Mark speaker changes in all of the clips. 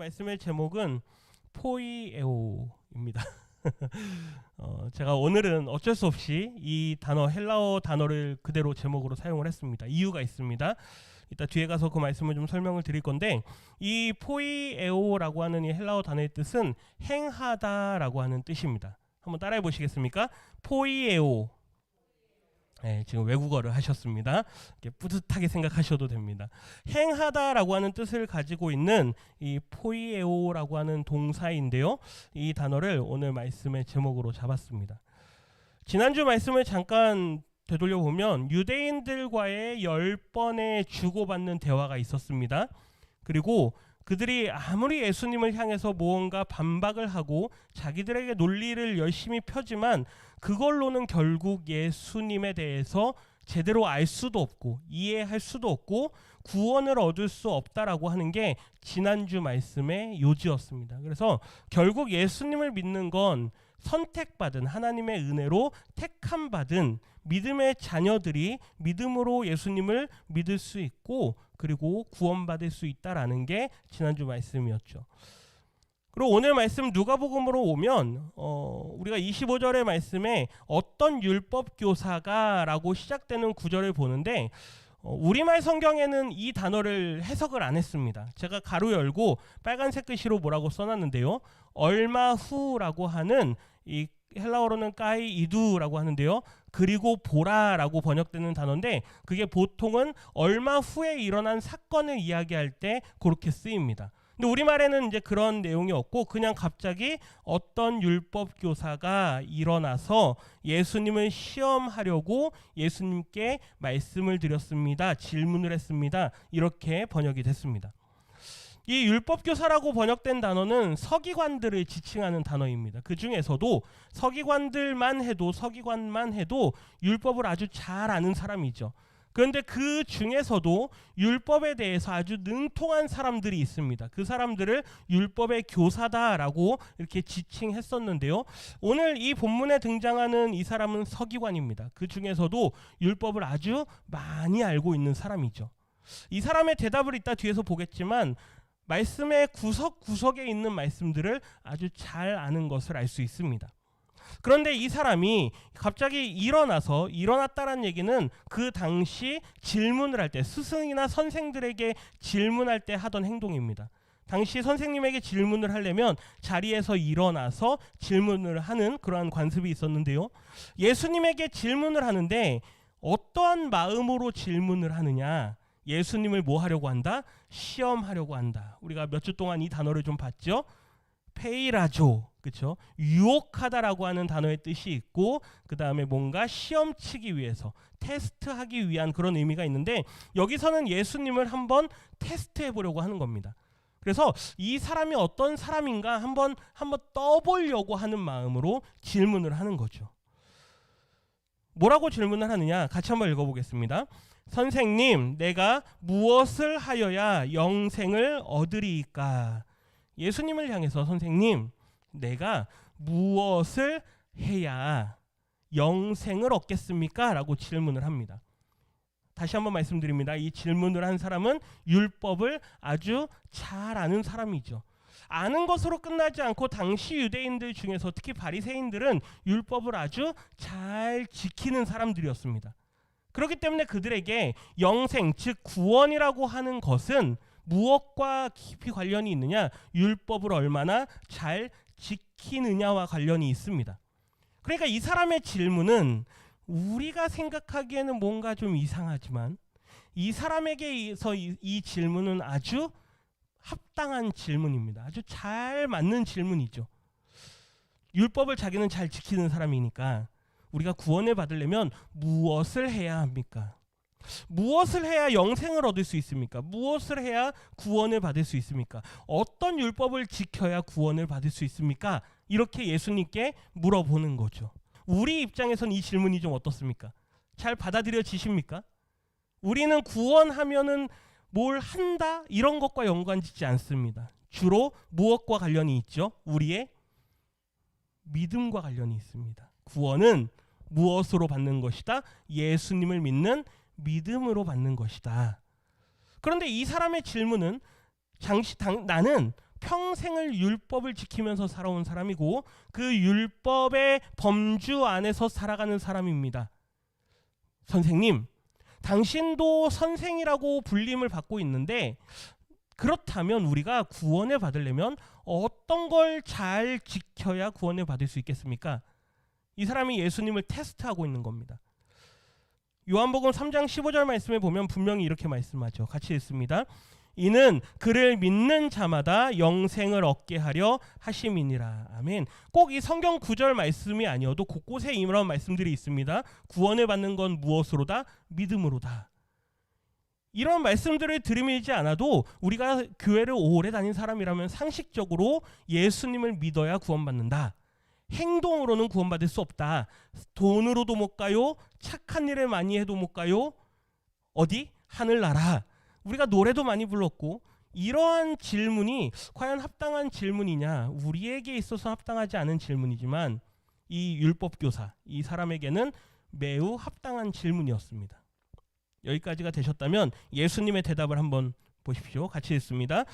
Speaker 1: 말씀의 제목은 포이에오입니다. 제가 오늘은 어쩔 수 없이 이 단어, 헬라어 단어를 그대로 제목으로 사용을 했습니다. 이유가 있습니다. 이따 뒤에 가서 그 말씀을 좀 설명을 드릴 건데, 이 포이에오라고 하는 이 헬라어 단어의 뜻은 행하다라고 하는 뜻입니다. 한번 따라해 보시겠습니까? 포이에오. 네, 지금 외국어를 하셨습니다. 이렇게 뿌듯하게 생각하셔도 됩니다. 행하다라고 하는 뜻을 가지고 있는 이 포이에오라고 하는 동사인데요. 이 단어를 오늘 말씀의 제목으로 잡았습니다. 지난주 말씀을 잠깐 되돌려 보면 유대인들과의 10번의 주고받는 대화가 있었습니다. 그리고 그들이 아무리 예수님을 향해서 무언가 반박을 하고 자기들에게 논리를 열심히 펴지만 그걸로는 결국 예수님에 대해서 제대로 알 수도 없고 이해할 수도 없고 구원을 얻을 수 없다라고 하는 게 지난주 말씀의 요지였습니다. 그래서 결국 예수님을 믿는 건 선택받은 하나님의 은혜로 택함받은 믿음의 자녀들이 믿음으로 예수님을 믿을 수 있고 그리고 구원받을 수 있다라는 게 지난주 말씀이었죠. 그리고 오늘 말씀 누가복음으로 오면 우리가 25절의 말씀에 어떤 율법교사가 라고 시작되는 구절을 보는데 우리말 성경에는 이 단어를 해석을 안 했습니다. 제가 가로 열고 빨간색 글씨로 뭐라고 써놨는데요. 얼마 후라고 하는 이 헬라어로는 까이 이두라고 하는데요. 그리고 보라라고 번역되는 단어인데 그게 보통은 얼마 후에 일어난 사건을 이야기할 때 그렇게 쓰입니다. 근데 우리말에는 이제 그런 내용이 없고 그냥 갑자기 어떤 율법 교사가 일어나서 예수님을 시험하려고 예수님께 말씀을 드렸습니다. 질문을 했습니다. 이렇게 번역이 됐습니다. 이 율법 교사라고 번역된 단어는 서기관들을 지칭하는 단어입니다. 그 중에서도 서기관만 해도 율법을 아주 잘 아는 사람이죠. 그런데 그 중에서도 율법에 대해서 아주 능통한 사람들이 있습니다. 그 사람들을 율법의 교사다라고 이렇게 지칭했었는데요. 오늘 이 본문에 등장하는 이 사람은 서기관입니다. 그 중에서도 율법을 아주 많이 알고 있는 사람이죠. 이 사람의 대답을 이따 뒤에서 보겠지만 말씀의 구석구석에 있는 말씀들을 아주 잘 아는 것을 알 수 있습니다. 그런데 이 사람이 갑자기 일어났다라는 얘기는 그 당시 질문을 할 때 스승이나 선생들에게 질문할 때 하던 행동입니다. 당시 선생님에게 질문을 하려면 자리에서 일어나서 질문을 하는 그러한 관습이 있었는데요. 예수님에게 질문을 하는데 어떠한 마음으로 질문을 하느냐? 예수님을 뭐 하려고 한다? 시험하려고 한다. 우리가 몇 주 동안 이 단어를 좀 봤죠? 페이라조, 그렇죠? 유혹하다라고 하는 단어의 뜻이 있고 그 다음에 뭔가 시험치기 위해서 테스트하기 위한 그런 의미가 있는데 여기서는 예수님을 한번 테스트해 보려고 하는 겁니다. 그래서 이 사람이 어떤 사람인가 한번 떠보려고 하는 마음으로 질문을 하는 거죠. 뭐라고 질문을 하느냐? 같이 한번 읽어보겠습니다. 선생님, 내가 무엇을 하여야 영생을 얻으리이까? 예수님을 향해서 선생님, 내가 무엇을 해야 영생을 얻겠습니까? 라고 질문을 합니다. 다시 한번 말씀드립니다. 이 질문을 한 사람은 율법을 아주 잘 아는 사람이죠. 아는 것으로 끝나지 않고 당시 유대인들 중에서 특히 바리새인들은 율법을 아주 잘 지키는 사람들이었습니다. 그렇기 때문에 그들에게 영생, 즉 구원이라고 하는 것은 무엇과 깊이 관련이 있느냐? 율법을 얼마나 잘 지키느냐와 관련이 있습니다. 그러니까 이 사람의 질문은 우리가 생각하기에는 뭔가 좀 이상하지만 이 사람에게서 이 질문은 아주 합당한 질문입니다. 아주 잘 맞는 질문이죠. 율법을 자기는 잘 지키는 사람이니까 우리가 구원을 받으려면 무엇을 해야 합니까? 무엇을 해야 영생을 얻을 수 있습니까? 무엇을 해야 구원을 받을 수 있습니까? 어떤 율법을 지켜야 구원을 받을 수 있습니까? 이렇게 예수님께 물어보는 거죠. 우리 입장에선 이 질문이 좀 어떻습니까? 잘 받아들여지십니까? 우리는 구원하면은 뭘 한다? 이런 것과 연관짓지 않습니다. 주로 무엇과 관련이 있죠? 우리의 믿음과 관련이 있습니다. 구원은 무엇으로 받는 것이다? 예수님을 믿는 믿음으로 받는 것이다. 그런데 이 사람의 질문은 나는 평생을 율법을 지키면서 살아온 사람이고 그 율법의 범주 안에서 살아가는 사람입니다. 선생님, 당신도 선생이라고 불림을 받고 있는데 그렇다면 우리가 구원을 받으려면 어떤 걸 잘 지켜야 구원을 받을 수 있겠습니까? 이 사람이 예수님을 테스트하고 있는 겁니다. 요한복음 3장 15절 말씀에 보면 분명히 이렇게 말씀하죠. 같이 읽습니다. 이는 그를 믿는 자마다 영생을 얻게 하려 하심이니라. 아멘. 꼭 이 성경 구절 말씀이 아니어도 곳곳에 이런 말씀들이 있습니다. 구원을 받는 건 무엇으로다? 믿음으로다. 이런 말씀들을 들이밀지 않아도 우리가 교회를 오래 다닌 사람이라면 상식적으로 예수님을 믿어야 구원받는다. 행동으로는 구원받을 수 없다. 돈으로도 못 가요. 착한 일을 많이 해도 못 가요. 어디? 하늘나라. 우리가 노래도 많이 불렀고 이러한 질문이 과연 합당한 질문이냐? 우리에게 있어서 합당하지 않은 질문이지만 이 율법교사, 이 사람에게는 매우 합당한 질문이었습니다. 여기까지가 되셨다면 예수님의 대답을 한번 보십시오. 같이 읽습니다.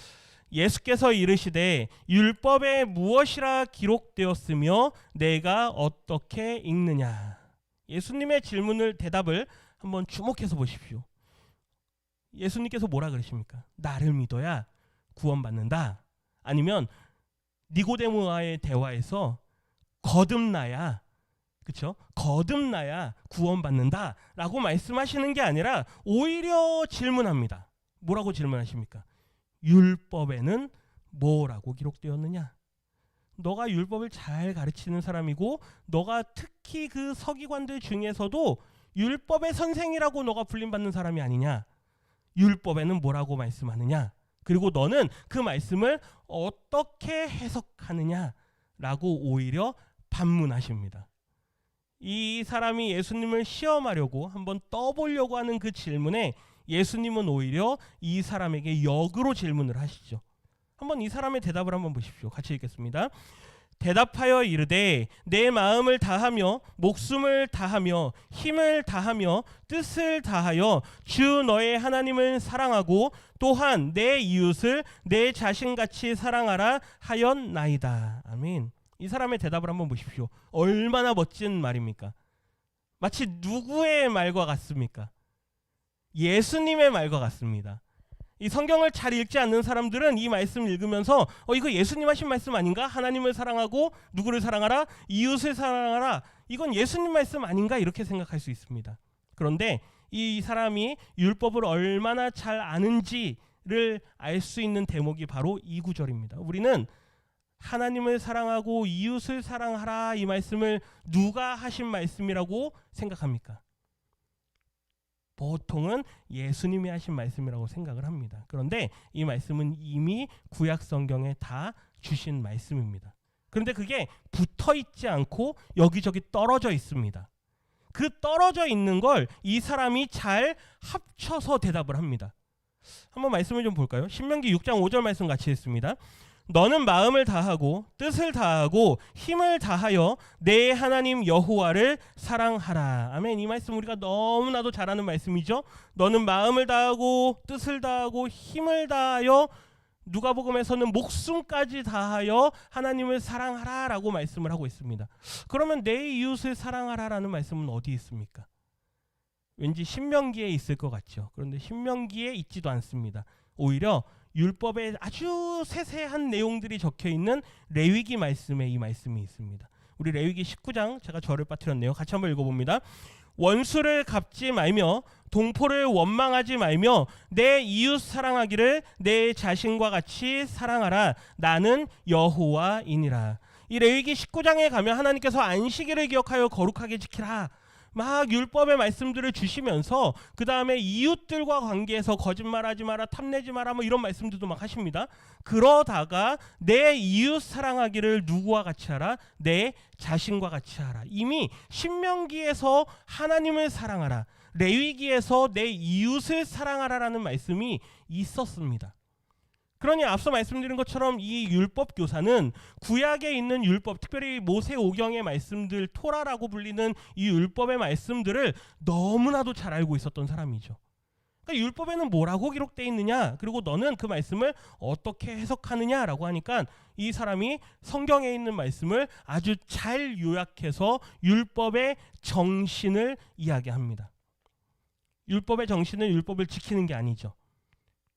Speaker 1: 예수께서 이르시되 율법에 무엇이라 기록되었으며 내가 어떻게 읽느냐. 예수님의 질문을 대답을 한번 주목해서 보십시오. 예수님께서 뭐라 그러십니까? 나를 믿어야 구원받는다. 아니면 니고데모와의 대화에서 거듭나야, 그렇죠? 거듭나야 구원받는다 라고 말씀하시는 게 아니라 오히려 질문합니다. 뭐라고 질문하십니까? 율법에는 뭐라고 기록되었느냐? 너가 율법을 잘 가르치는 사람이고 너가 특히 그 서기관들 중에서도 율법의 선생이라고 너가 불림받는 사람이 아니냐? 율법에는 뭐라고 말씀하느냐? 그리고 너는 그 말씀을 어떻게 해석하느냐라고 오히려 반문하십니다. 이 사람이 예수님을 시험하려고 한번 떠보려고 하는 그 질문에 예수님은 오히려 이 사람에게 역으로 질문을 하시죠. 한번 이 사람의 대답을 한번 보십시오. 같이 읽겠습니다. 대답하여 이르되 내 마음을 다하며 목숨을 다하며 힘을 다하며 뜻을 다하여 주 너의 하나님을 사랑하고 또한 내 이웃을 내 자신같이 사랑하라 하였나이다. 아멘. 이 사람의 대답을 한번 보십시오. 얼마나 멋진 말입니까? 마치 누구의 말과 같습니까? 예수님의 말과 같습니다. 이 성경을 잘 읽지 않는 사람들은 이 말씀을 읽으면서 이거 예수님 하신 말씀 아닌가? 하나님을 사랑하고 누구를 사랑하라? 이웃을 사랑하라. 이건 예수님 말씀 아닌가? 이렇게 생각할 수 있습니다. 그런데 이 사람이 율법을 얼마나 잘 아는지를 알 수 있는 대목이 바로 이 구절입니다. 우리는 하나님을 사랑하고 이웃을 사랑하라 이 말씀을 누가 하신 말씀이라고 생각합니까? 보통은 예수님이 하신 말씀이라고 생각을 합니다. 그런데 이 말씀은 이미 구약 성경에 다 주신 말씀입니다. 그런데 그게 붙어 있지 않고 여기저기 떨어져 있습니다. 그 떨어져 있는 걸 이 사람이 잘 합쳐서 대답을 합니다. 한번 말씀을 좀 볼까요? 신명기 6장 5절 말씀 같이 읽습니다. 너는 마음을 다하고 뜻을 다하고 힘을 다하여 내 하나님 여호와를 사랑하라. 아멘. 이 말씀 우리가 너무나도 잘 아는 말씀이죠. 너는 마음을 다하고 뜻을 다하고 힘을 다하여 누가복음에서는 목숨까지 다하여 하나님을 사랑하라 라고 말씀을 하고 있습니다. 그러면 내 이웃을 사랑하라 라는 말씀은 어디 있습니까? 왠지 신명기에 있을 것 같죠. 그런데 신명기에 있지도 않습니다. 오히려 율법에 아주 세세한 내용들이 적혀있는 레위기 말씀에 이 말씀이 있습니다. 우리 레위기 19장 제가 절을 빠뜨렸네요. 같이 한번 읽어봅니다. 원수를 갚지 말며 동포를 원망하지 말며 내 이웃 사랑하기를 내 자신과 같이 사랑하라. 나는 여호와이니라. 이 레위기 19장에 가면 하나님께서 안식일을 기억하여 거룩하게 지키라. 막 율법의 말씀들을 주시면서 그 다음에 이웃들과 관계에서 거짓말하지 마라, 탐내지 마라 뭐 이런 말씀들도 막 하십니다. 그러다가 내 이웃 사랑하기를 누구와 같이 하라? 내 자신과 같이 하라. 이미 신명기에서 하나님을 사랑하라, 레위기에서 내 이웃을 사랑하라라는 말씀이 있었습니다. 그러니 앞서 말씀드린 것처럼 이 율법 교사는 구약에 있는 율법, 특별히 모세오경의 말씀들, 토라라고 불리는 이 율법의 말씀들을 너무나도 잘 알고 있었던 사람이죠. 그러니까 율법에는 뭐라고 기록되어 있느냐, 그리고 너는 그 말씀을 어떻게 해석하느냐라고 하니까 이 사람이 성경에 있는 말씀을 아주 잘 요약해서 율법의 정신을 이야기합니다. 율법의 정신은 율법을 지키는 게 아니죠.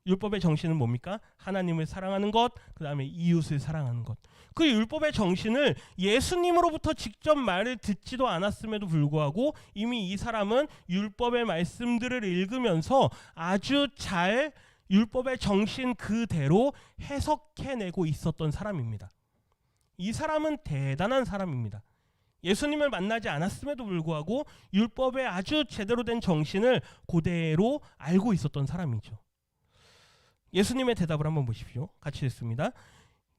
Speaker 1: 율법의 정신은 뭡니까? 하나님을 사랑하는 것, 그 다음에 이웃을 사랑하는 것. 그 율법의 정신을 예수님으로부터 직접 말을 듣지도 않았음에도 불구하고 이미 이 사람은 율법의 말씀들을 읽으면서 아주 잘 율법의 정신 그대로 해석해내고 있었던 사람입니다. 이 사람은 대단한 사람입니다. 예수님을 만나지 않았음에도 불구하고 율법의 아주 제대로 된 정신을 그대로 알고 있었던 사람이죠. 예수님의 대답을 한번 보십시오. 같이 읽습니다.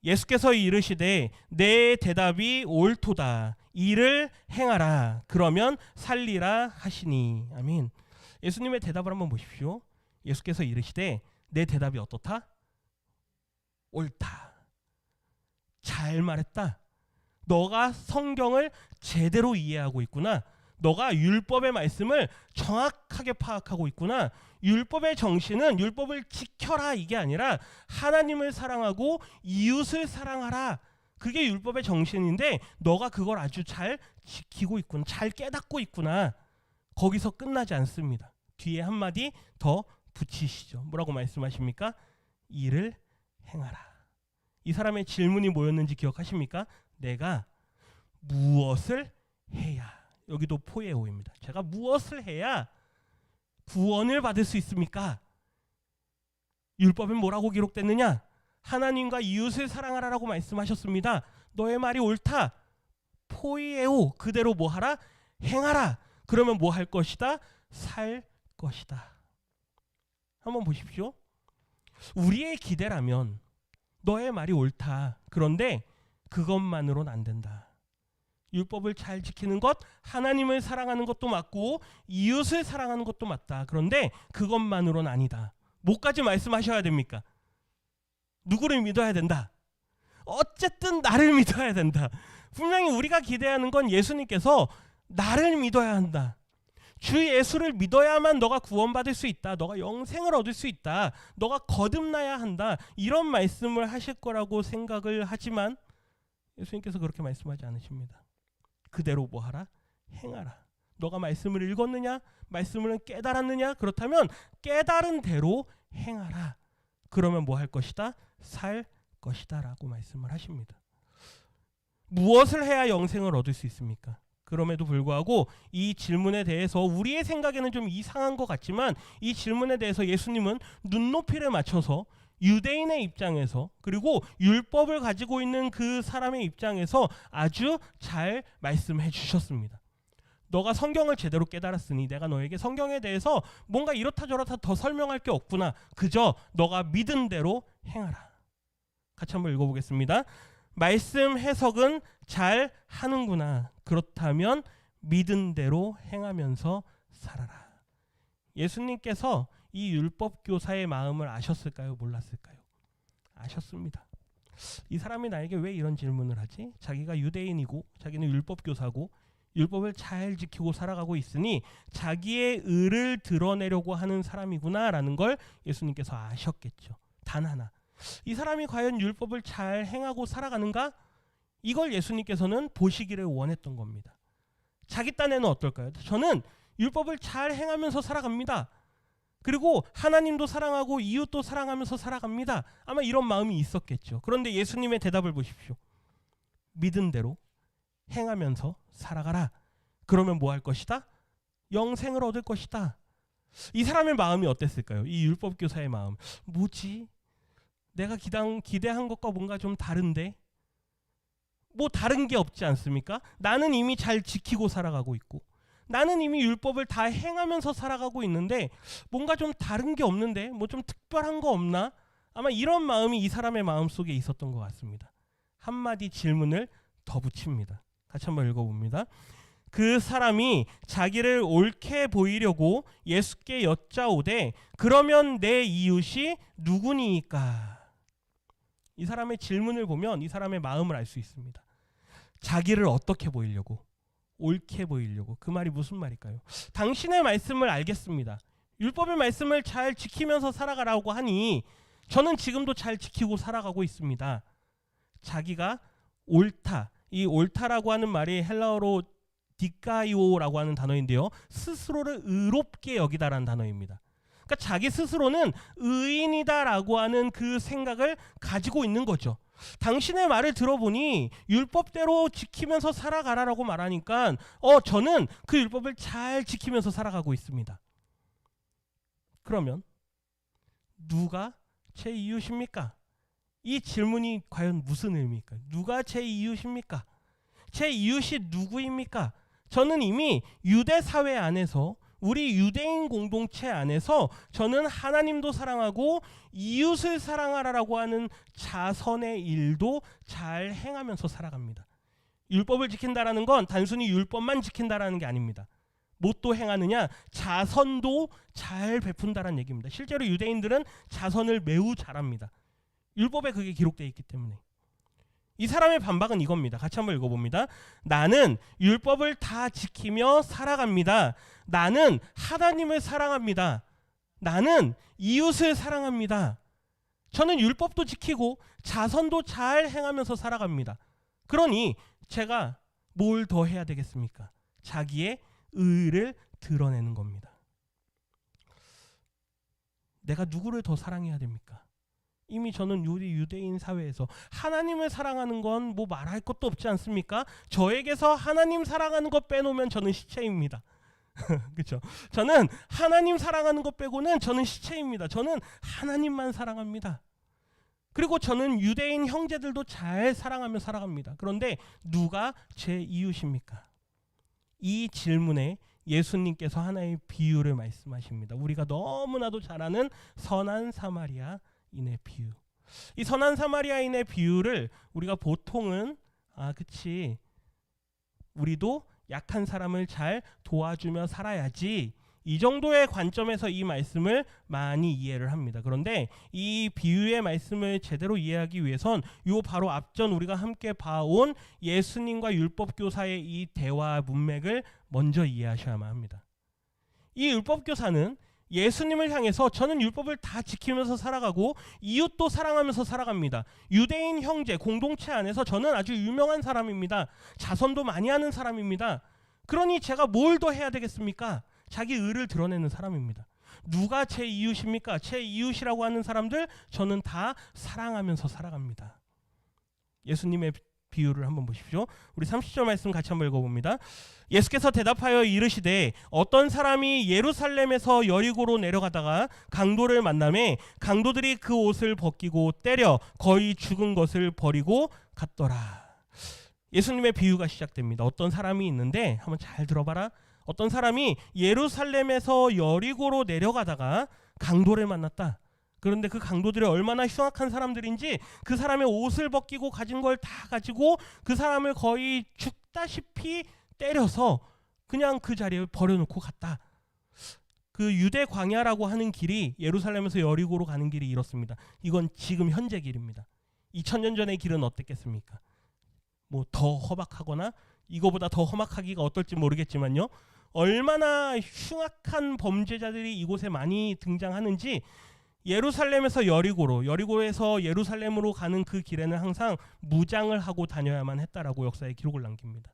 Speaker 1: 예수께서 이르시되 내 대답이 옳도다. 이를 행하라. 그러면 살리라 하시니. 아멘. 예수님의 대답을 한번 보십시오. 예수께서 이르시되 내 대답이 어떻다? 옳다. 잘 말했다. 너가 성경을 제대로 이해하고 있구나. 너가 율법의 말씀을 정확하게 파악하고 있구나. 율법의 정신은 율법을 지켜라 이게 아니라 하나님을 사랑하고 이웃을 사랑하라. 그게 율법의 정신인데 너가 그걸 아주 잘 지키고 있구나. 잘 깨닫고 있구나. 거기서 끝나지 않습니다. 뒤에 한마디 더 붙이시죠. 뭐라고 말씀하십니까? 이를 행하라. 이 사람의 질문이 뭐였는지 기억하십니까? 내가 무엇을 해야. 여기도 포에오입니다. 제가 무엇을 해야 구원을 받을 수 있습니까? 율법엔 뭐라고 기록됐느냐? 하나님과 이웃을 사랑하라라고 말씀하셨습니다. 너의 말이 옳다. 포이에오. 그대로 뭐 하라? 행하라. 그러면 뭐 할 것이다? 살 것이다. 한번 보십시오. 우리의 기대라면 너의 말이 옳다. 그런데 그것만으로는 안 된다. 율법을 잘 지키는 것, 하나님을 사랑하는 것도 맞고 이웃을 사랑하는 것도 맞다. 그런데 그것만으로는 아니다. 뭐까지 말씀하셔야 됩니까? 누구를 믿어야 된다? 어쨌든 나를 믿어야 된다. 분명히 우리가 기대하는 건 예수님께서 나를 믿어야 한다. 주 예수를 믿어야만 너가 구원받을 수 있다. 너가 영생을 얻을 수 있다. 너가 거듭나야 한다. 이런 말씀을 하실 거라고 생각을 하지만 예수님께서 그렇게 말씀하지 않으십니다. 그대로 뭐 하라? 행하라. 너가 말씀을 읽었느냐? 말씀을 깨달았느냐? 그렇다면 깨달은 대로 행하라. 그러면 뭐 할 것이다? 살 것이다 라고 말씀을 하십니다. 무엇을 해야 영생을 얻을 수 있습니까? 그럼에도 불구하고 이 질문에 대해서 우리의 생각에는 좀 이상한 것 같지만 이 질문에 대해서 예수님은 눈높이를 맞춰서 유대인의 입장에서 그리고 율법을 가지고 있는 그 사람의 입장에서 아주 잘 말씀해 주셨습니다. 너가 성경을 제대로 깨달았으니 내가 너에게 성경에 대해서 뭔가 이렇다 저렇다 더 설명할 게 없구나. 그저 너가 믿은 대로 행하라. 같이 한번 읽어보겠습니다. 말씀 해석은 잘 하는구나. 그렇다면 믿은 대로 행하면서 살아라. 예수님께서 이 율법 교사의 마음을 아셨을까요? 몰랐을까요? 아셨습니다. 이 사람이 나에게 왜 이런 질문을 하지? 자기가 유대인이고 자기는 율법 교사고 율법을 잘 지키고 살아가고 있으니 자기의 의를 드러내려고 하는 사람이구나라는 걸 예수님께서 아셨겠죠. 단 하나. 이 사람이 과연 율법을 잘 행하고 살아가는가? 이걸 예수님께서는 보시기를 원했던 겁니다. 자기 딴에는 어떨까요? 저는 율법을 잘 행하면서 살아갑니다. 그리고 하나님도 사랑하고 이웃도 사랑하면서 살아갑니다. 아마 이런 마음이 있었겠죠. 그런데 예수님의 대답을 보십시오. 믿은 대로 행하면서 살아가라. 그러면 뭐 할 것이다? 영생을 얻을 것이다. 이 사람의 마음이 어땠을까요? 이 율법 교사의 마음. 뭐지? 내가 기대한 것과 뭔가 좀 다른데? 뭐 다른 게 없지 않습니까? 나는 이미 잘 지키고 살아가고 있고 나는 이미 율법을 다 행하면서 살아가고 있는데 뭔가 좀 다른 게 없는데 뭐 좀 특별한 거 없나? 아마 이런 마음이 이 사람의 마음속에 있었던 것 같습니다. 한마디 질문을 더 붙입니다. 같이 한번 읽어봅니다. 그 사람이 자기를 옳게 보이려고 예수께 여짜오되 그러면 내 이웃이 누구니까? 이 사람의 질문을 보면 이 사람의 마음을 알 수 있습니다. 자기를 어떻게 보이려고? 옳게 보이려고. 그 말이 무슨 말일까요? 당신의 말씀을 알겠습니다. 율법의 말씀을 잘 지키면서 살아가라고 하니 저는 지금도 잘 지키고 살아가고 있습니다. 자기가 옳다. 이 옳다라고 하는 말이 헬라어로 디카이오라고 하는 단어인데요. 스스로를 의롭게 여기다라는 단어입니다. 그러니까 자기 스스로는 의인이다라고 하는 그 생각을 가지고 있는 거죠. 당신의 말을 들어보니 율법대로 지키면서 살아가라라고 말하니까 저는 그 율법을 잘 지키면서 살아가고 있습니다. 그러면 누가 제 이웃입니까? 이 질문이 과연 무슨 의미입니까? 누가 제 이웃입니까? 제 이웃이 누구입니까? 저는 이미 유대 사회 안에서 우리 유대인 공동체 안에서 저는 하나님도 사랑하고 이웃을 사랑하라라고 하는 자선의 일도 잘 행하면서 살아갑니다. 율법을 지킨다라는 건 단순히 율법만 지킨다라는 게 아닙니다. 뭣도 행하느냐? 자선도 잘 베푼다라는 얘기입니다. 실제로 유대인들은 자선을 매우 잘합니다. 율법에 그게 기록되어 있기 때문에. 이 사람의 반박은 이겁니다. 같이 한번 읽어봅니다. 나는 율법을 다 지키며 살아갑니다. 나는 하나님을 사랑합니다. 나는 이웃을 사랑합니다. 저는 율법도 지키고 자선도 잘 행하면서 살아갑니다. 그러니 제가 뭘 더 해야 되겠습니까? 자기의 의를 드러내는 겁니다. 내가 누구를 더 사랑해야 됩니까? 이미 저는 우리 유대인 사회에서 하나님을 사랑하는 건 뭐 말할 것도 없지 않습니까? 저에게서 하나님 사랑하는 것 빼놓으면 저는 시체입니다. 그렇죠? 저는 하나님 사랑하는 것 빼고는 저는 시체입니다. 저는 하나님만 사랑합니다. 그리고 저는 유대인 형제들도 잘 사랑하며 살아갑니다. 그런데 누가 제 이웃입니까? 이 질문에 예수님께서 하나의 비유를 말씀하십니다. 우리가 너무나도 잘 아는 선한 사마리아인의 비유. 이 선한 사마리아인의 비유를 우리가 보통은 그치, 우리도 약한 사람을 잘 도와주며 살아야지, 이 정도의 관점에서 이 말씀을 많이 이해를 합니다. 그런데 이 비유의 말씀을 제대로 이해하기 위해선 요 바로 앞전 우리가 함께 봐온 예수님과 율법교사의 이 대화 문맥을 먼저 이해하셔야만 합니다. 이 율법교사는 예수님을 향해서 저는 율법을 다 지키면서 살아가고 이웃도 사랑하면서 살아갑니다. 유대인 형제 공동체 안에서 저는 아주 유명한 사람입니다. 자선도 많이 하는 사람입니다. 그러니 제가 뭘 더 해야 되겠습니까? 자기 의를 드러내는 사람입니다. 누가 제 이웃입니까? 제 이웃이라고 하는 사람들 저는 다 사랑하면서 살아갑니다. 예수님의 비유를 한번 보십시오. 우리 30절 말씀 같이 한번 읽어봅니다. 예수께서 대답하여 이르시되 어떤 사람이 예루살렘에서 여리고로 내려가다가 강도를 만나매 강도들이 그 옷을 벗기고 때려 거의 죽은 것을 버리고 갔더라. 예수님의 비유가 시작됩니다. 어떤 사람이 있는데 한번 잘 들어봐라. 어떤 사람이 예루살렘에서 여리고로 내려가다가 강도를 만났다. 그런데 그 강도들이 얼마나 흉악한 사람들인지 그 사람의 옷을 벗기고 가진 걸 다 가지고 그 사람을 거의 죽다시피 때려서 그냥 그 자리에 버려놓고 갔다. 그 유대 광야라고 하는 길이 예루살렘에서 여리고로 가는 길이 이렇습니다. 이건 지금 현재 길입니다. 2000년 전의 길은 어땠겠습니까? 뭐 더 험악하거나 이거보다 더 험악하기가 어떨지 모르겠지만요. 얼마나 흉악한 범죄자들이 이곳에 많이 등장하는지 예루살렘에서 여리고로, 여리고에서 예루살렘으로 가는 그 길에는 항상 무장을 하고 다녀야만 했다라고 역사에 기록을 남깁니다.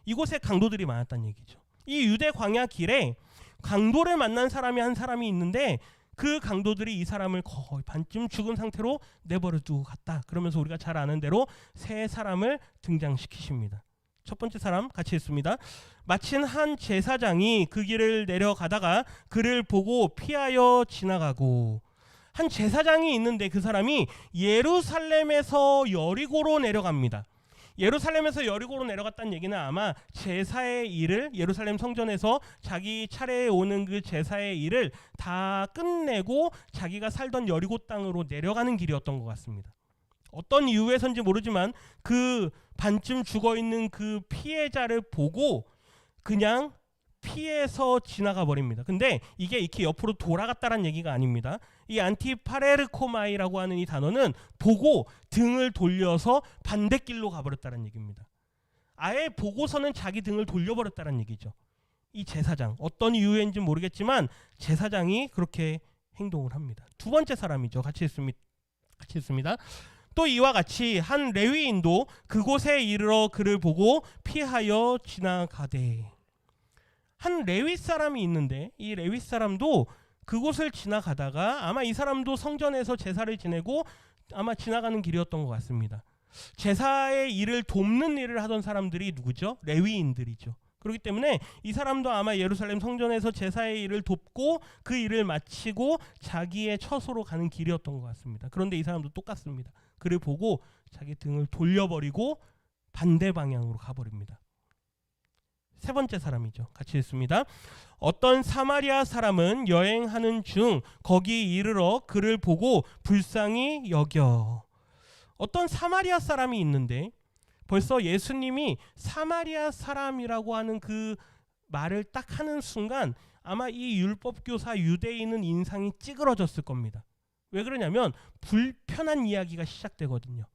Speaker 1: 이곳에 강도들이 많았다는 얘기죠. 이 유대 광야 길에 강도를 만난 사람이 한 사람이 있는데 그 강도들이 이 사람을 거의 반쯤 죽은 상태로 내버려 두고 갔다. 그러면서 우리가 잘 아는 대로 세 사람을 등장시키십니다. 첫 번째 사람 같이 읽습니다. 마침 한 제사장이 그 길을 내려가다가 그를 보고 피하여 지나가고. 한 제사장이 있는데 그 사람이 예루살렘에서 여리고로 내려갑니다. 예루살렘에서 여리고로 내려갔다는 얘기는 아마 제사의 일을 예루살렘 성전에서 자기 차례에 오는 그 제사의 일을 다 끝내고 자기가 살던 여리고 땅으로 내려가는 길이었던 것 같습니다. 어떤 이유에서인지 모르지만 그 반쯤 죽어있는 그 피해자를 보고 그냥 피해서 지나가 버립니다. 근데 이게 이렇게 옆으로 돌아갔다는 얘기가 아닙니다. 이 안티파레르코마이라고 하는 이 단어는 보고 등을 돌려서 반대길로 가버렸다는 얘기입니다. 아예 보고서는 자기 등을 돌려버렸다는 얘기죠. 이 제사장, 어떤 이유인지 모르겠지만 제사장이 그렇게 행동을 합니다. 두 번째 사람이죠. 같이 있습니다. 또 이와 같이 한 레위인도 그곳에 이르러 그를 보고 피하여 지나가되. 한 레위 사람이 있는데 이 레위 사람도 그곳을 지나가다가 아마 이 사람도 성전에서 제사를 지내고 아마 지나가는 길이었던 것 같습니다. 제사의 일을 돕는 일을 하던 사람들이 누구죠? 레위인들이죠. 그렇기 때문에 이 사람도 아마 예루살렘 성전에서 제사의 일을 돕고 그 일을 마치고 자기의 처소로 가는 길이었던 것 같습니다. 그런데 이 사람도 똑같습니다. 그를 보고 자기 등을 돌려버리고 반대 방향으로 가버립니다. 세 번째 사람이죠. 같이 읽습니다. 어떤 사마리아 사람은 여행하는 중 거기 이르러 그를 보고 불쌍히 여겨. 어떤 사마리아 사람이 있는데 벌써 예수님이 사마리아 사람이라고 하는 그 말을 딱 하는 순간 아마 이 율법교사 유대인은 인상이 찌그러졌을 겁니다. 왜 그러냐면 불편한 이야기가 시작되거든요.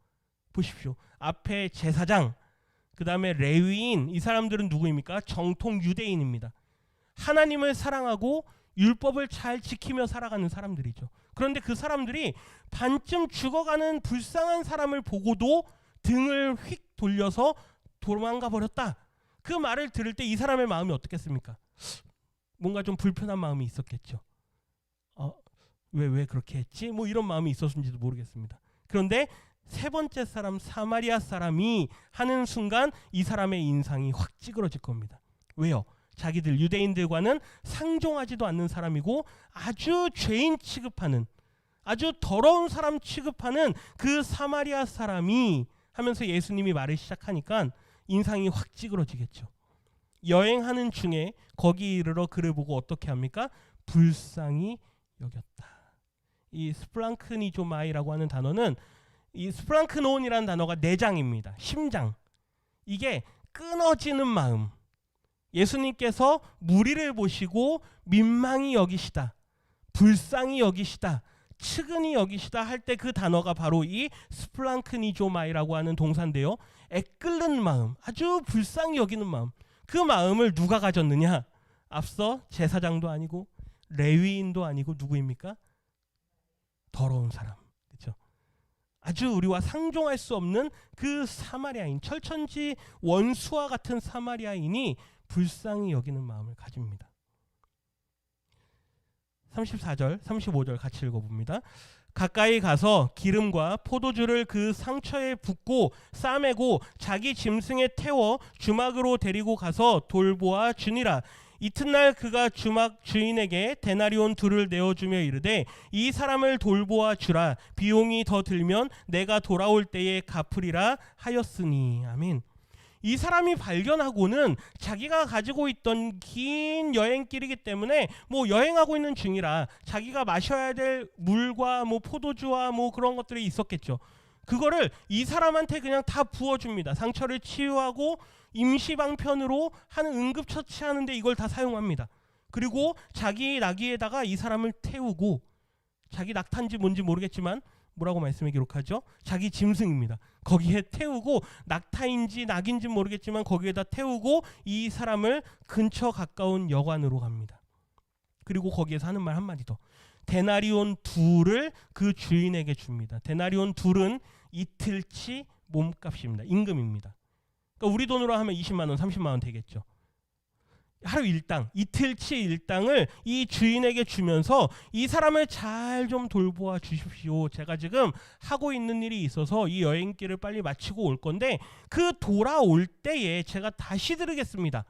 Speaker 1: 보십시오. 앞에 제사장, 그 다음에 레위인, 이 사람들은 누구입니까? 정통 유대인입니다. 하나님을 사랑하고 율법을 잘 지키며 살아가는 사람들이죠. 그런데 그 사람들이 반쯤 죽어가는 불쌍한 사람을 보고도 등을 휙 돌려서 도망가 버렸다. 그 말을 들을 때 이 사람의 마음이 어떻겠습니까? 뭔가 좀 불편한 마음이 있었겠죠. 왜 그렇게 했지? 뭐 이런 마음이 있었는지도 모르겠습니다. 그런데 세 번째 사람 사마리아 사람이 하는 순간 이 사람의 인상이 확 찌그러질 겁니다. 왜요? 자기들 유대인들과는 상종하지도 않는 사람이고 아주 죄인 취급하는, 아주 더러운 사람 취급하는 그 사마리아 사람이 하면서 예수님이 말을 시작하니까 인상이 확 찌그러지겠죠. 여행하는 중에 거기 이르러 그를 보고 어떻게 합니까? 불쌍히 여겼다. 이 스플랑크니조마이라고 하는 단어는 이 스플랑크노온이라는 단어가 내장입니다. 심장. 이게 끊어지는 마음. 예수님께서 무리를 보시고 민망히 여기시다, 불쌍히 여기시다, 측은히 여기시다 할 때 그 단어가 바로 이 스플랑크니조마이라고 하는 동사인데요. 애끓는 마음, 아주 불쌍히 여기는 마음. 그 마음을 누가 가졌느냐? 앞서 제사장도 아니고 레위인도 아니고 누구입니까? 더러운 사람. 그렇죠? 아주 우리와 상종할 수 없는 그 사마리아인, 철천지 원수와 같은 사마리아인이 불쌍히 여기는 마음을 가집니다. 34절, 35절 같이 읽어봅니다. 가까이 가서 기름과 포도주를 그 상처에 붓고 싸매고 자기 짐승에 태워 주막으로 데리고 가서 돌보아 주니라. 이튿날 그가 주막 주인에게 데나리온 둘을 내어주며 이르되 이 사람을 돌보아 주라. 비용이 더 들면 내가 돌아올 때에 갚으리라 하였으니. 아멘. 이 사람이 발견하고는 자기가 가지고 있던 긴 여행길이기 때문에 뭐 여행하고 있는 중이라 자기가 마셔야 될 물과 뭐 포도주와 뭐 그런 것들이 있었겠죠. 그거를 이 사람한테 그냥 다 부어줍니다. 상처를 치유하고 임시방편으로 하는 응급처치하는데 이걸 다 사용합니다. 그리고 자기 나귀에다가 이 사람을 태우고, 자기 낙타인지 뭔지 모르겠지만 뭐라고 말씀에 기록하죠? 자기 짐승입니다. 거기에 태우고, 낙타인지 낙인지 모르겠지만 거기에다 태우고 이 사람을 근처 가까운 여관으로 갑니다. 그리고 거기에서 하는 말 한마디 더. 데나리온 둘을 그 주인에게 줍니다. 데나리온 둘은 이틀치 몸값입니다. 임금입니다. 그러니까 우리 돈으로 하면 20만 원, 30만 원 되겠죠. 하루 일당, 이틀치 일당을 이 주인에게 주면서 이 사람을 잘 좀 돌보아 주십시오. 제가 지금 하고 있는 일이 있어서 이 여행길을 빨리 마치고 올 건데 그 돌아올 때에 제가 다시 드리겠습니다.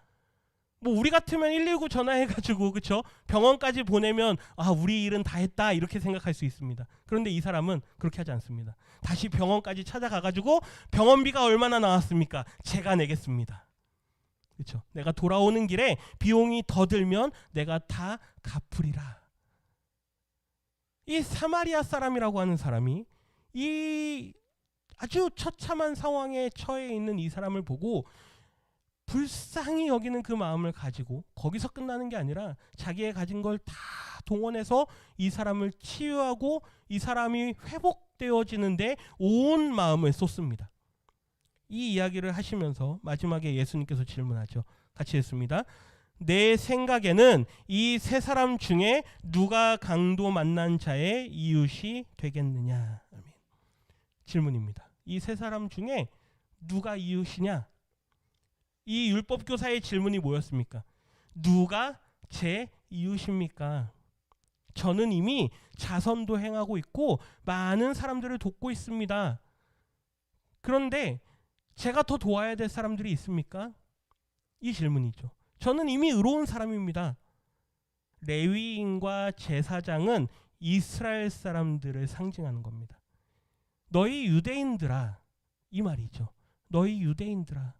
Speaker 1: 뭐 우리 같으면 119 전화해가지고 그쵸? 병원까지 보내면 우리 일은 다 했다 이렇게 생각할 수 있습니다. 그런데 이 사람은 그렇게 하지 않습니다. 다시 병원까지 찾아가가지고 병원비가 얼마나 나왔습니까? 제가 내겠습니다. 그렇죠? 내가 돌아오는 길에 비용이 더 들면 내가 다 갚으리라. 이 사마리아 사람이라고 하는 사람이 이 아주 처참한 상황에 처해 있는 이 사람을 보고 불쌍히 여기는 그 마음을 가지고 거기서 끝나는 게 아니라 자기의 가진 걸 다 동원해서 이 사람을 치유하고 이 사람이 회복되어지는데 온 마음을 쏟습니다. 이 이야기를 하시면서 마지막에 예수님께서 질문하죠. 같이 읽습니다. 내 생각에는 이 세 사람 중에 누가 강도 만난 자의 이웃이 되겠느냐. 아멘. 질문입니다. 이 세 사람 중에 누가 이웃이냐? 이 율법교사의 질문이 뭐였습니까? 누가 제 이웃입니까? 저는 이미 자선도 행하고 있고 많은 사람들을 돕고 있습니다. 그런데 제가 더 도와야 될 사람들이 있습니까? 이 질문이죠. 저는 이미 의로운 사람입니다. 레위인과 제사장은 이스라엘 사람들을 상징하는 겁니다. 너희 유대인들아, 이 말이죠. 너희 유대인들아,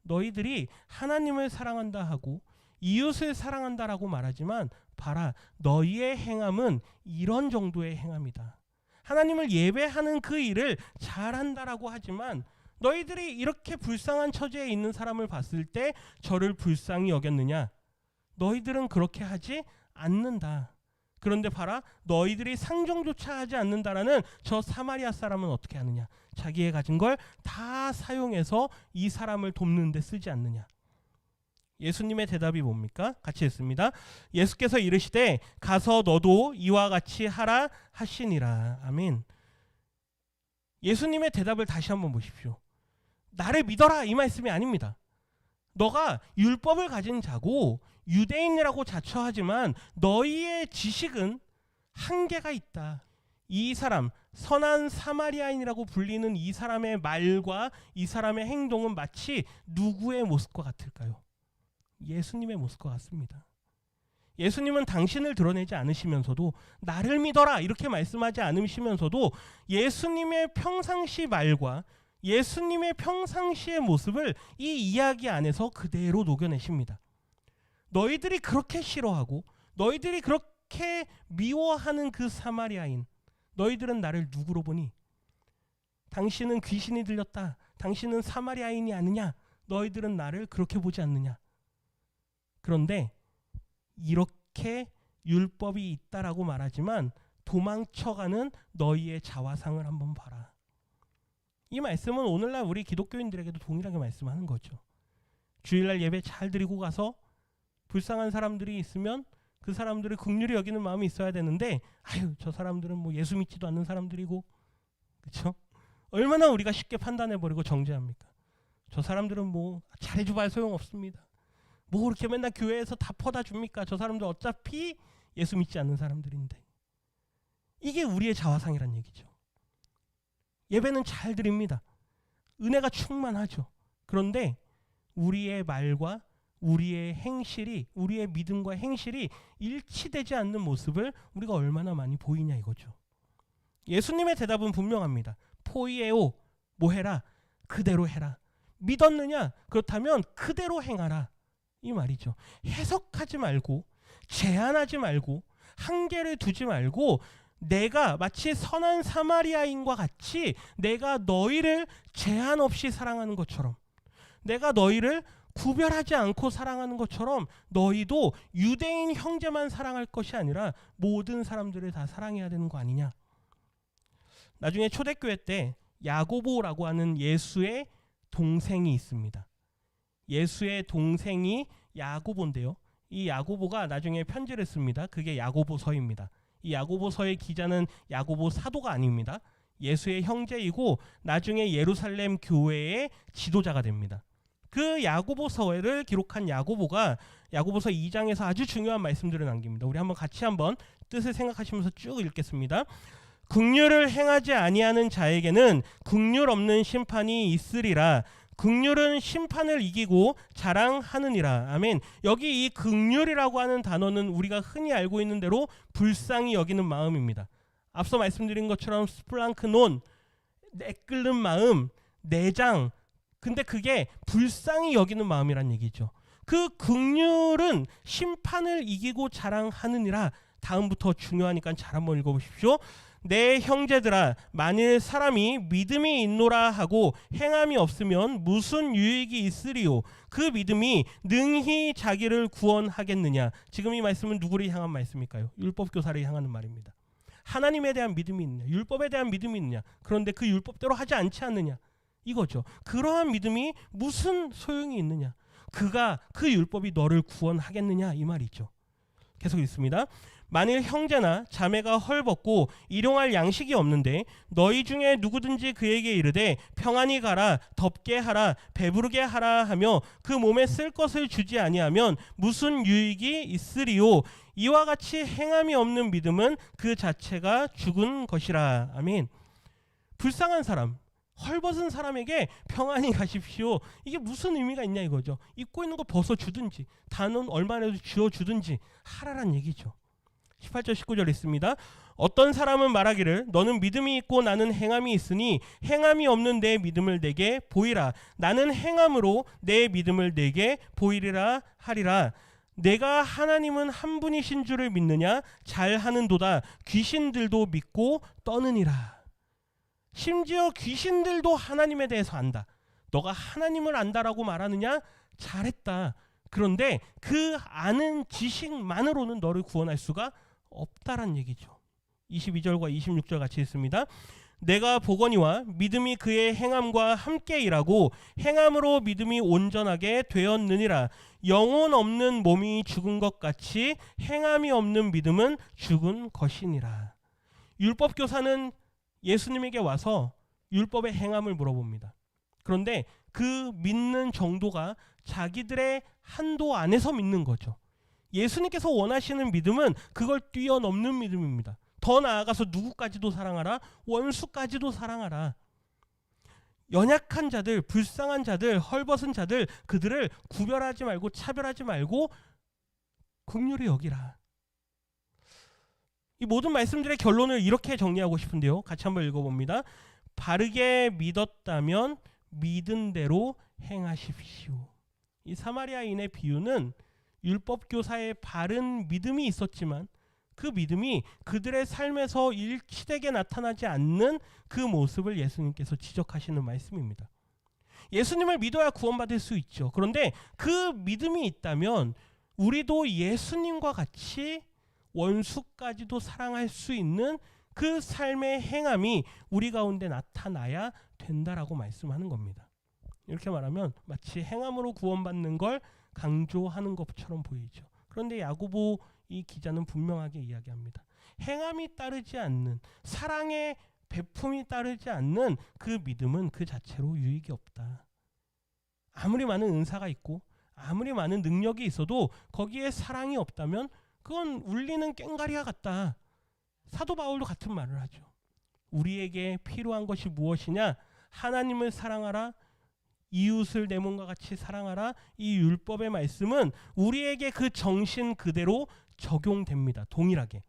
Speaker 1: 너희들이 하나님을 사랑한다 하고 이웃을 사랑한다라고 말하지만 봐라, 너희의 행함은 이런 정도의 행함이다. 하나님을 예배하는 그 일을 잘한다라고 하지만 너희들이 이렇게 불쌍한 처지에 있는 사람을 봤을 때 저를 불쌍히 여겼느냐? 너희들은 그렇게 하지 않는다. 그런데 봐라, 너희들이 상종조차 하지 않는다라는 저 사마리아 사람은 어떻게 하느냐? 자기의 가진 걸 다 사용해서 이 사람을 돕는 데 쓰지 않느냐? 예수님의 대답이 뭡니까? 같이 읽습니다. 예수께서 이르시되 가서 너도 이와 같이 하라 하시니라. 아멘. 예수님의 대답을 다시 한번 보십시오. 나를 믿어라 이 말씀이 아닙니다. 너가 율법을 가진 자고 유대인이라고 자처하지만 너희의 지식은 한계가 있다. 이 사람, 선한 사마리아인이라고 불리는 이 사람의 말과 이 사람의 행동은 마치 누구의 모습과 같을까요? 예수님의 모습과 같습니다. 예수님은 당신을 드러내지 않으시면서도 나를 믿어라 이렇게 말씀하지 않으시면서도 예수님의 평상시 말과 예수님의 평상시의 모습을 이 이야기 안에서 그대로 녹여내십니다. 너희들이 그렇게 싫어하고 너희들이 그렇게 미워하는 그 사마리아인, 너희들은 나를 누구로 보니? 당신은 귀신이 들렸다. 당신은 사마리아인이 아니냐? 너희들은 나를 그렇게 보지 않느냐? 그런데 이렇게 율법이 있다라고 말하지만 도망쳐가는 너희의 자화상을 한번 봐라. 이 말씀은 오늘날 우리 기독교인들에게도 동일하게 말씀하는 거죠. 주일날 예배 잘 드리고 가서 불쌍한 사람들이 있으면 그 사람들을 긍휼히 여기는 마음이 있어야 되는데, 아유 저 사람들은 뭐 예수 믿지도 않는 사람들이고, 그렇죠? 얼마나 우리가 쉽게 판단해버리고 정죄합니까? 저 사람들은 뭐 잘해줘봐야 소용없습니다. 뭐 그렇게 맨날 교회에서 다 퍼다 줍니까? 저 사람들 어차피 예수 믿지 않는 사람들인데. 이게 우리의 자화상이란 얘기죠. 예배는 잘 드립니다. 은혜가 충만하죠. 그런데 우리의 말과 우리의 행실이, 우리의 믿음과 행실이 일치되지 않는 모습을 우리가 얼마나 많이 보이냐 이거죠. 예수님의 대답은 분명합니다. 포이에오, 뭐 해라? 그대로 해라. 믿었느냐? 그렇다면 그대로 행하라. 이 말이죠. 해석하지 말고, 제한하지 말고, 한계를 두지 말고, 내가 마치 선한 사마리아인과 같이 내가 너희를 제한 없이 사랑하는 것처럼, 내가 너희를 구별하지 않고 사랑하는 것처럼 너희도 유대인 형제만 사랑할 것이 아니라 모든 사람들을 다 사랑해야 되는 거 아니냐. 나중에 초대교회 때 야고보라고 하는 예수의 동생이 있습니다. 예수의 동생이 야고보인데요. 이 야고보가 나중에 편지를 씁니다. 그게 야고보서입니다. 이 야고보서의 기자는 야고보 사도가 아닙니다. 예수의 형제이고 나중에 예루살렘 교회의 지도자가 됩니다. 그 야고보서를 기록한 야고보가 야고보서 2장에서 아주 중요한 말씀들을 남깁니다. 우리 같이 한번 뜻을 생각하시면서 쭉 읽겠습니다. 긍휼을 행하지 아니하는 자에게는 긍휼 없는 심판이 있으리라. 긍휼은 심판을 이기고 자랑하느니라. 아멘. 여기 이 긍휼이라고 하는 단어는 우리가 흔히 알고 있는 대로 불쌍히 여기는 마음입니다. 앞서 말씀드린 것처럼 스플랑크논, 내끓는 마음, 내장. 근데 그게 불쌍히 여기는 마음이란 얘기죠. 그 긍휼은 심판을 이기고 자랑하느니라. 다음부터 중요하니까 잘 한번 읽어보십시오. 내 형제들아, 만일 사람이 믿음이 있노라 하고 행함이 없으면 무슨 유익이 있으리요? 그 믿음이 능히 자기를 구원하겠느냐? 지금 이 말씀은 누구를 향한 말씀일까요? 율법교사를 향하는 말입니다. 하나님에 대한 믿음이 있느냐? 율법에 대한 믿음이 있느냐? 그런데 그 율법대로 하지 않지 않느냐? 이거죠. 그러한 믿음이 무슨 소용이 있느냐? 그 율법이 너를 구원하겠느냐 이 말이죠. 계속 읽습니다. 만일 형제나 자매가 헐벗고 일용할 양식이 없는데 너희 중에 누구든지 그에게 이르되 평안히 가라, 덥게 하라, 배부르게 하라 하며 그 몸에 쓸 것을 주지 아니하면 무슨 유익이 있으리요. 이와 같이 행함이 없는 믿음은 그 자체가 죽은 것이라. 아멘. 불쌍한 사람, 헐벗은 사람에게 평안히 가십시오. 이게 무슨 의미가 있냐 이거죠. 입고 있는 거 벗어주든지 단은 얼마라도 쥐어주든지 하라란 얘기죠. 18절 19절 있습니다. 어떤 사람은 말하기를 너는 믿음이 있고 나는 행함이 있으니 행함이 없는 내 믿음을 내게 보이라. 나는 행함으로 내 믿음을 내게 보이리라 하리라. 내가 하나님은 한 분이신 줄을 믿느냐? 잘하는도다. 귀신들도 믿고 떠느니라. 심지어 귀신들도 하나님에 대해서 안다. 너가 하나님을 안다라고 말하느냐? 잘했다. 그런데 그 아는 지식만으로는 너를 구원할 수가 없다란 얘기죠. 22절과 26절 같이 있습니다. 내가 보거니와 믿음이 그의 행함과 함께 일하고 행함으로 믿음이 온전하게 되었느니라. 영혼 없는 몸이 죽은 것 같이 행함이 없는 믿음은 죽은 것이니라. 율법 교사는 예수님에게 와서 율법의 행함을 물어봅니다. 그런데 그 믿는 정도가 자기들의 한도 안에서 믿는 거죠. 예수님께서 원하시는 믿음은 그걸 뛰어넘는 믿음입니다. 더 나아가서 누구까지도 사랑하라, 원수까지도 사랑하라. 연약한 자들, 불쌍한 자들, 헐벗은 자들, 그들을 구별하지 말고 차별하지 말고 긍휼히 여기라. 이 모든 말씀들의 결론을 이렇게 정리하고 싶은데요. 같이 한번 읽어봅니다. 바르게 믿었다면 믿은 대로 행하십시오. 이 사마리아인의 비유는 율법 교사의 바른 믿음이 있었지만 그 믿음이 그들의 삶에서 일치되게 나타나지 않는 그 모습을 예수님께서 지적하시는 말씀입니다. 예수님을 믿어야 구원받을 수 있죠. 그런데 그 믿음이 있다면 우리도 예수님과 같이 원수까지도 사랑할 수 있는 그 삶의 행함이 우리 가운데 나타나야 된다라고 말씀하는 겁니다. 이렇게 말하면 마치 행함으로 구원받는 걸 강조하는 것처럼 보이죠. 그런데 야고보 이 기자는 분명하게 이야기합니다. 행함이 따르지 않는, 사랑의 베품이 따르지 않는 그 믿음은 그 자체로 유익이 없다. 아무리 많은 은사가 있고 아무리 많은 능력이 있어도 거기에 사랑이 없다면 그건 울리는 꽹과리와 같다. 사도 바울도 같은 말을 하죠. 우리에게 필요한 것이 무엇이냐? 하나님을 사랑하라, 이웃을 내 몸과 같이 사랑하라. 이 율법의 말씀은 우리에게 그 정신 그대로 적용됩니다. 동일하게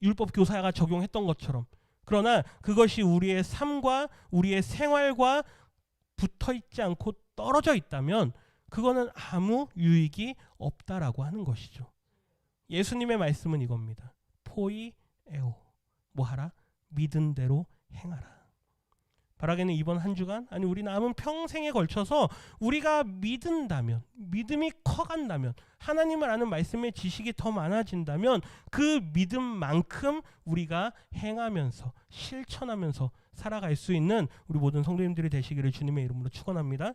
Speaker 1: 율법 교사가 적용했던 것처럼. 그러나 그것이 우리의 삶과 우리의 생활과 붙어있지 않고 떨어져 있다면 그거는 아무 유익이 없다라고 하는 것이죠. 예수님의 말씀은 이겁니다. 포이에오, 뭐하라? 믿은 대로 행하라. 바라기는 이번 한 주간, 아니 우리 남은 평생에 걸쳐서 우리가 믿는다면, 믿음이 커간다면, 하나님을 아는 말씀의 지식이 더 많아진다면 그 믿음만큼 우리가 행하면서 실천하면서 살아갈 수 있는 우리 모든 성도님들이 되시기를 주님의 이름으로 축원합니다.